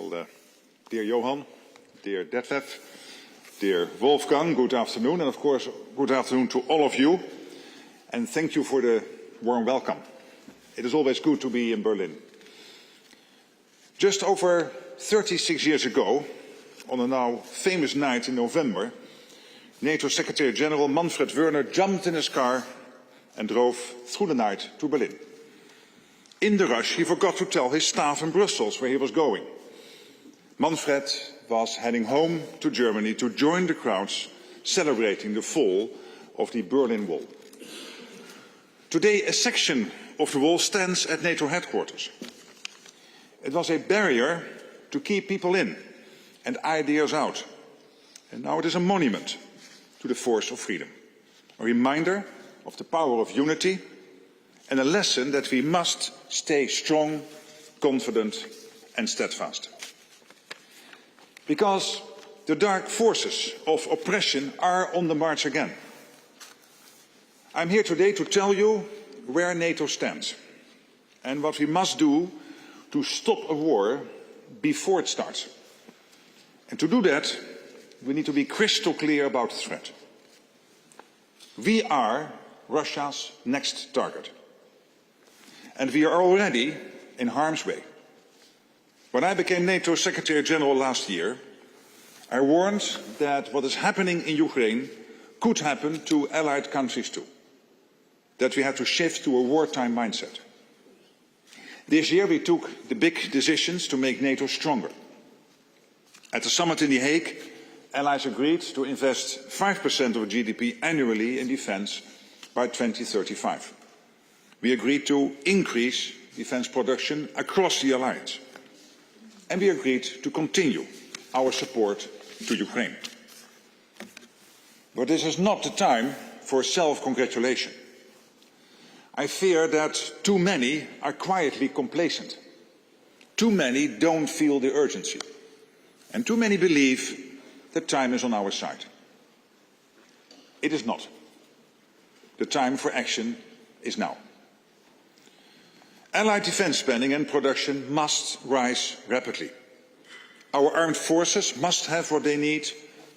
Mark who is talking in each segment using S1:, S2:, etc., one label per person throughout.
S1: Well, dear Johan, dear Detlef, dear Wolfgang, good afternoon, and of course, good afternoon to all of you, and thank you for the warm welcome. It is always good to be in Berlin. Just over 36 years ago, on a now famous night in November, NATO Secretary General Manfred Wörner jumped in his car and drove through the night to Berlin. In the rush, he forgot to tell his staff in Brussels where he was going. Manfred was heading home to Germany to join the crowds celebrating the fall of the Berlin Wall. Today, a section of the wall stands at NATO headquarters. It was a barrier to keep people in and ideas out. And now it is a monument to the force of freedom, a reminder of the power of unity and a lesson that we must stay strong, confident and steadfast. Because the dark forces of oppression are on the march again. I'm here today to tell you where NATO stands and what we must do to stop a war before it starts. And to do that, we need to be crystal clear about the threat. We are Russia's next target. And we are already in harm's way. When I became NATO Secretary General last year, I warned that what is happening in Ukraine could happen to allied countries too. That we had to shift to a wartime mindset. This year we took the big decisions to make NATO stronger. At the summit in The Hague, allies agreed to invest 5% of GDP annually in defence by 2035. We agreed to increase defence production across the alliance. And we agreed to continue our support to Ukraine. But this is not the time for self-congratulation. I fear that too many are quietly complacent. Too many don't feel the urgency. And too many believe that time is on our side. It is not. The time for action is now. Allied defence spending and production must rise rapidly. Our armed forces must have what they need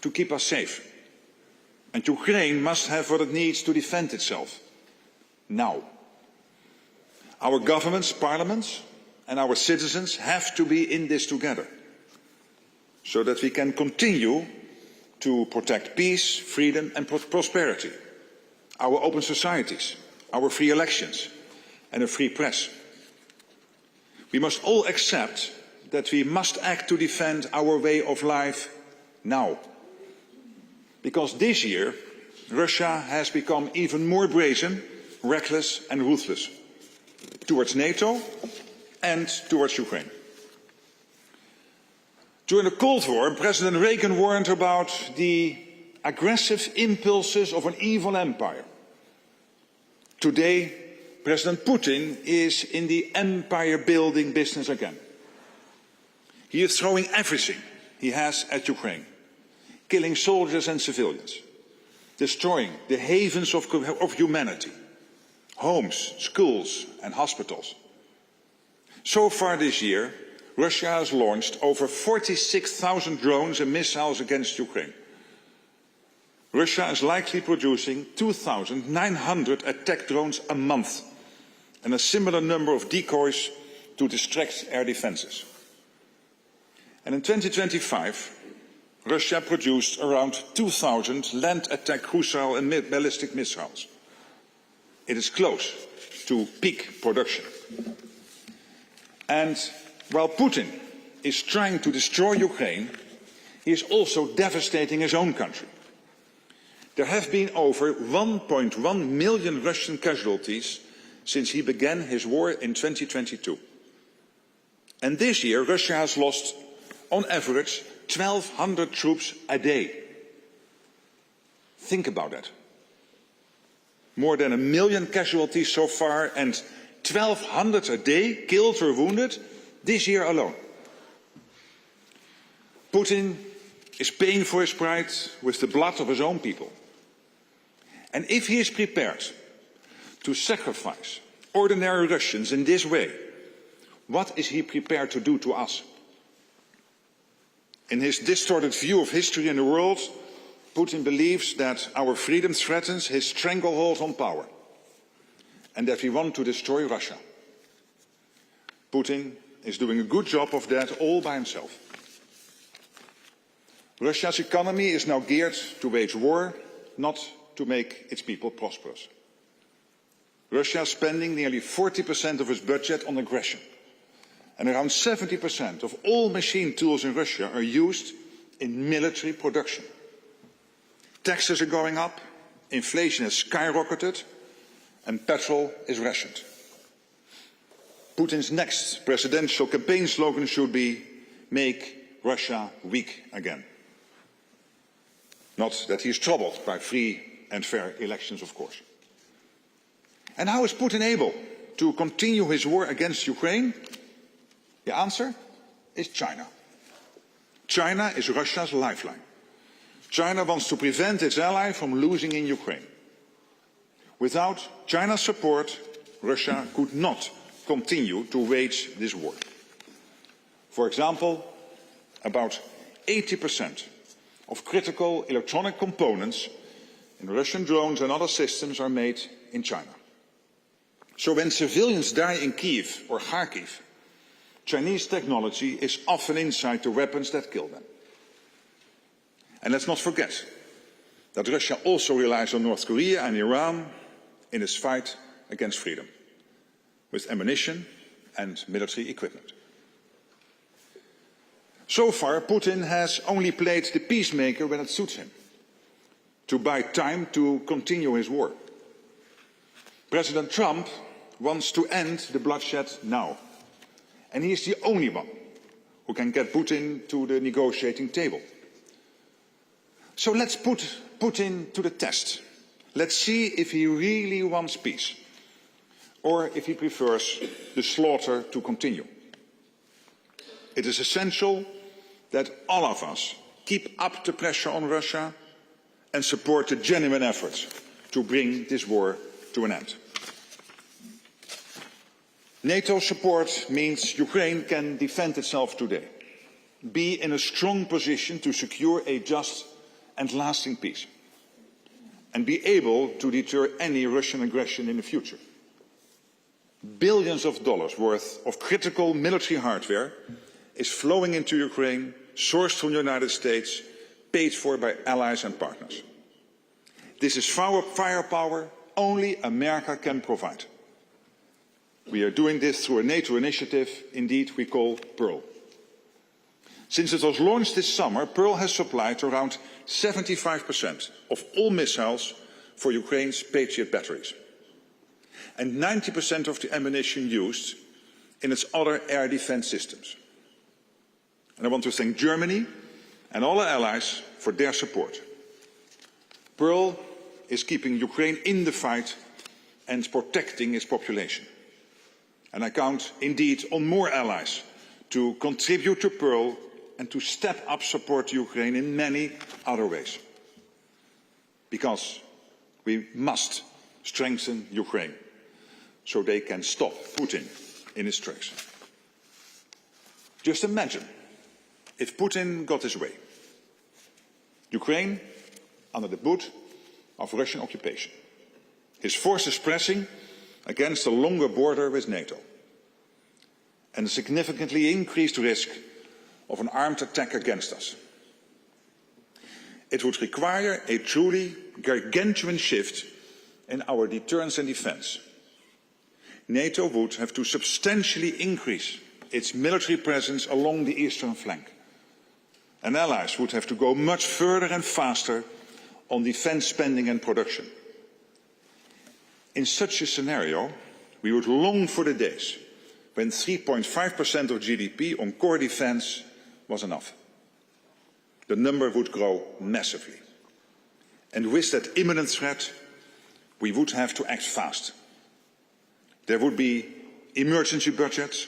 S1: to keep us safe. And Ukraine must have what it needs to defend itself. Now. Our governments, parliaments and our citizens have to be in this together. So that we can continue to protect peace, freedom and prosperity. Our open societies, our free elections and a free press. We must all accept that we must act to defend our way of life now. Because this year, Russia has become even more brazen, reckless and ruthless towards NATO and towards Ukraine. During the Cold War, President Reagan warned about the aggressive impulses of an evil empire. Today, President Putin is in the empire-building business again. He is throwing everything he has at Ukraine, killing soldiers and civilians, destroying the havens of humanity, homes, schools and hospitals. So far this year, Russia has launched over 46,000 drones and missiles against Ukraine. Russia is likely producing 2,900 attack drones a month and a similar number of decoys to distract air defences. And in 2025, Russia produced around 2,000 land attack cruise and ballistic missiles. It is close to peak production. And while Putin is trying to destroy Ukraine, he is also devastating his own country. There have been over 1.1 million Russian casualties since he began his war in 2022. And this year, Russia has lost, on average, 1,200 troops a day. Think about that. More than 1 million casualties so far and 1,200 a day killed or wounded this year alone. Putin is paying for his pride with the blood of his own people. And if he is prepared to sacrifice ordinary Russians in this way, what is he prepared to do to us? In his distorted view of history and the world, Putin believes that our freedom threatens his stranglehold on power and that we want to destroy Russia. Putin is doing a good job of that all by himself. Russia's economy is now geared to wage war, not to make its people prosperous. Russia is spending nearly 40% of its budget on aggression, and around 70% of all machine tools in Russia are used in military production. Taxes are going up, inflation has skyrocketed, and petrol is rationed. Putin's next presidential campaign slogan should be "Make Russia weak again." Not that he is troubled by free and fair elections, of course. And how is Putin able to continue his war against Ukraine? The answer is China. China is Russia's lifeline. China wants to prevent its ally from losing in Ukraine. Without China's support, Russia could not continue to wage this war. For example, about 80% of critical electronic components in Russian drones and other systems are made in China. So when civilians die in Kiev or Kharkiv, Chinese technology is often inside the weapons that kill them. And let's not forget that Russia also relies on North Korea and Iran in its fight against freedom, with ammunition and military equipment. So far, Putin has only played the peacemaker when it suits him, to buy time to continue his war. President Trump wants to end the bloodshed now, and he is the only one who can get Putin to the negotiating table. So let's put Putin to the test. Let's see if he really wants peace, or if he prefers the slaughter to continue. It is essential that all of us keep up the pressure on Russia and support the genuine efforts to bring this war to an end. NATO support means Ukraine can defend itself today, be in a strong position to secure a just and lasting peace, and be able to deter any Russian aggression in the future. Billions of dollars worth of critical military hardware is flowing into Ukraine, sourced from the United States, paid for by allies and partners. This is firepower only America can provide. We are doing this through a NATO initiative, indeed we call PURL. Since it was launched this summer, PURL has supplied around 75% of all missiles for Ukraine's Patriot batteries, and 90% of the ammunition used in its other air defense systems. And I want to thank Germany and all our allies for their support. PURL is keeping Ukraine in the fight and protecting its population. And I count indeed on more allies to contribute to PURL and to step up support to Ukraine in many other ways. Because we must strengthen Ukraine so they can stop Putin in his tracks. Just imagine if Putin got his way. Ukraine under the boot of Russian occupation. His forces pressing against a longer border with NATO. And a significantly increased risk of an armed attack against us. It would require a truly gargantuan shift in our deterrence and defence. NATO would have to substantially increase its military presence along the eastern flank. And allies would have to go much further and faster on defence spending and production. In such a scenario, we would long for the days when 3.5% of GDP on core defence was enough. The number would grow massively. And with that imminent threat, we would have to act fast. There would be emergency budgets,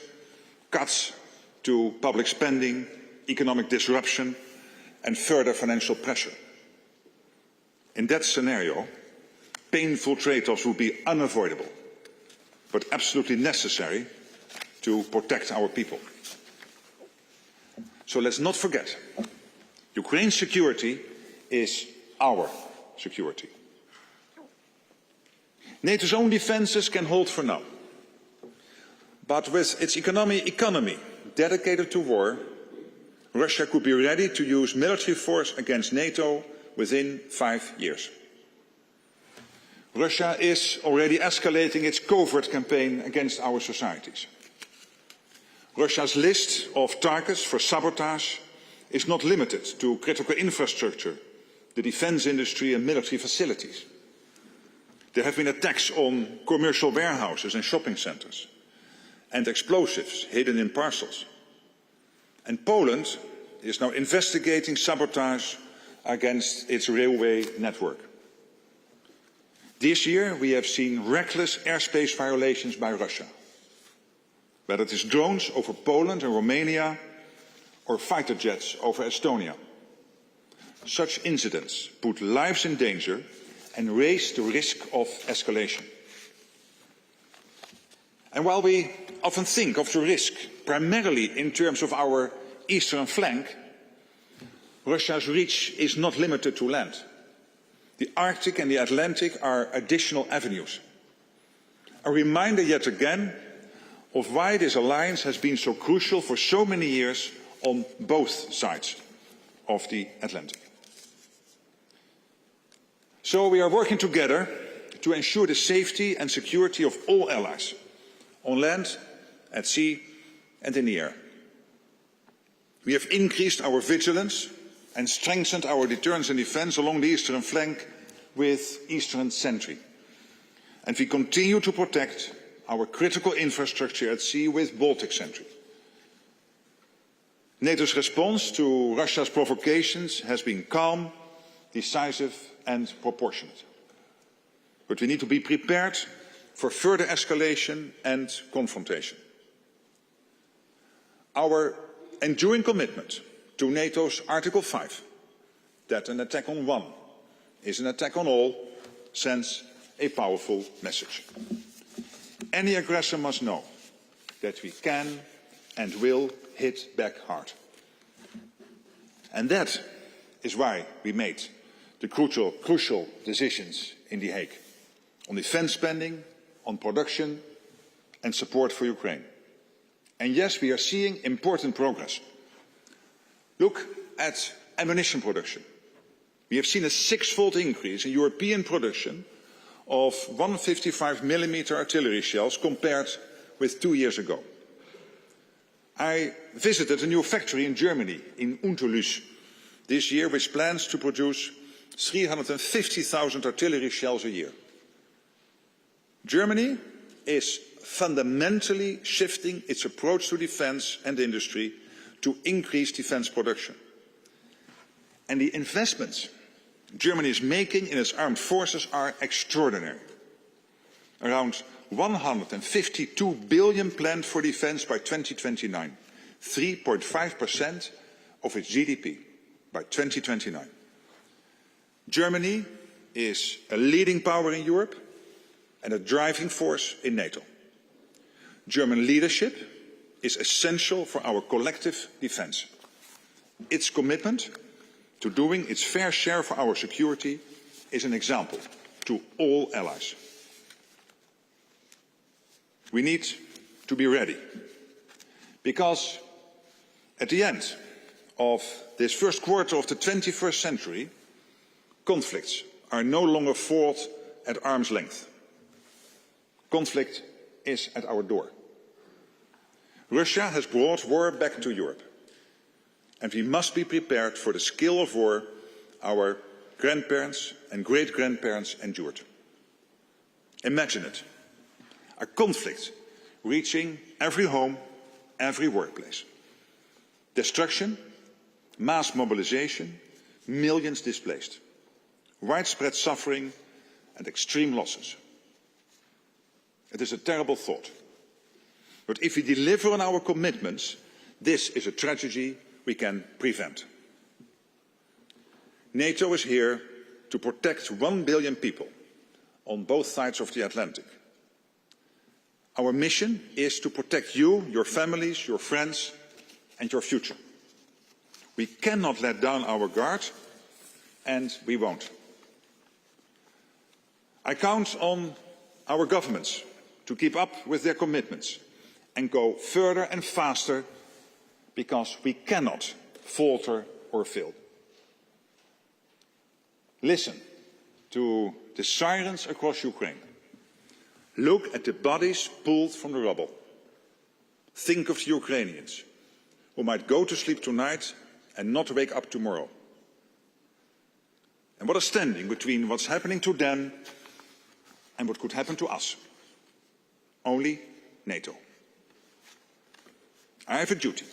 S1: cuts to public spending, economic disruption, and further financial pressure. In that scenario, painful trade-offs would be unavoidable, but absolutely necessary to protect our people. So let's not forget, Ukraine's security is our security. NATO's own defences can hold for now. But with its economy dedicated to war, Russia could be ready to use military force against NATO within 5 years. Russia is already escalating its covert campaign against our societies. Russia's list of targets for sabotage is not limited to critical infrastructure, the defence industry and military facilities. There have been attacks on commercial warehouses and shopping centres, and explosives hidden in parcels. And Poland is now investigating sabotage against its railway network. This year we have seen reckless airspace violations by Russia, whether it is drones over Poland and Romania or fighter jets over Estonia. Such incidents put lives in danger and raise the risk of escalation. And while we often think of the risk primarily in terms of our eastern flank, Russia's reach is not limited to land. The Arctic and the Atlantic are additional avenues. A reminder yet again of why this alliance has been so crucial for so many years on both sides of the Atlantic. So we are working together to ensure the safety and security of all allies, on land, at sea and in the air. We have increased our vigilance and strengthened our deterrence and defence along the eastern flank with Eastern Sentry. And we continue to protect our critical infrastructure at sea with Baltic Sentry. NATO's response to Russia's provocations has been calm, decisive and proportionate. But we need to be prepared for further escalation and confrontation. Our enduring commitment to NATO's Article 5, that an attack on one is an attack on all, sends a powerful message. Any aggressor must know that we can and will hit back hard. And that is why we made the crucial decisions in The Hague on defence spending, on production and support for Ukraine. And yes, we are seeing important progress. Look at ammunition production. We have seen a 6-fold increase in European production of 155mm artillery shells compared with 2 years ago. I visited a new factory in Germany, in Unterlüß, this year, which plans to produce 350,000 artillery shells a year. Germany is fundamentally shifting its approach to defence and industry to increase defence production. And the investments Germany is making in its armed forces are extraordinary. Around 152 billion planned for defence by 2029, 3.5% of its GDP by 2029. Germany is a leading power in Europe and a driving force in NATO. German leadership is essential for our collective defence. Its commitment to doing its fair share for our security is an example to all allies. We need to be ready, because at the end of this first quarter of the 21st century, conflicts are no longer fought at arm's length. Conflict is at our door. Russia has brought war back to Europe, and we must be prepared for the scale of war our grandparents and great-grandparents endured. Imagine it, a conflict reaching every home, every workplace. Destruction, mass mobilization, millions displaced, widespread suffering and extreme losses. It is a terrible thought. But if we deliver on our commitments, this is a tragedy we can prevent. NATO is here to protect 1 billion people on both sides of the Atlantic. Our mission is to protect you, your families, your friends and your future. We cannot let down our guard, and we won't. I count on our governments to keep up with their commitments and go further and faster, because we cannot falter or fail. Listen to the sirens across Ukraine. Look at the bodies pulled from the rubble. Think of the Ukrainians who might go to sleep tonight and not wake up tomorrow. And what is standing between what's happening to them and what could happen to us? Only NATO. I have a duty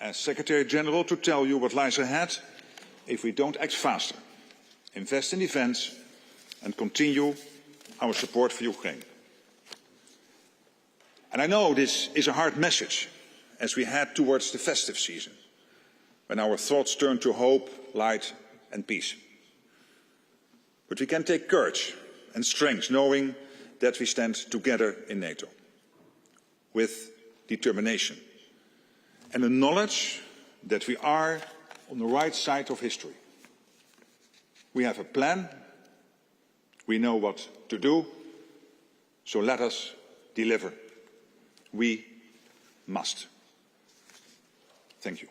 S1: as Secretary General to tell you what lies ahead if we don't act faster, invest in defence and continue our support for Ukraine. And I know this is a hard message as we head towards the festive season, when our thoughts turn to hope, light and peace. But we can take courage and strength knowing that we stand together in NATO, with determination and the knowledge that we are on the right side of history. We have a plan, we know what to do, so let us deliver. We must. Thank you.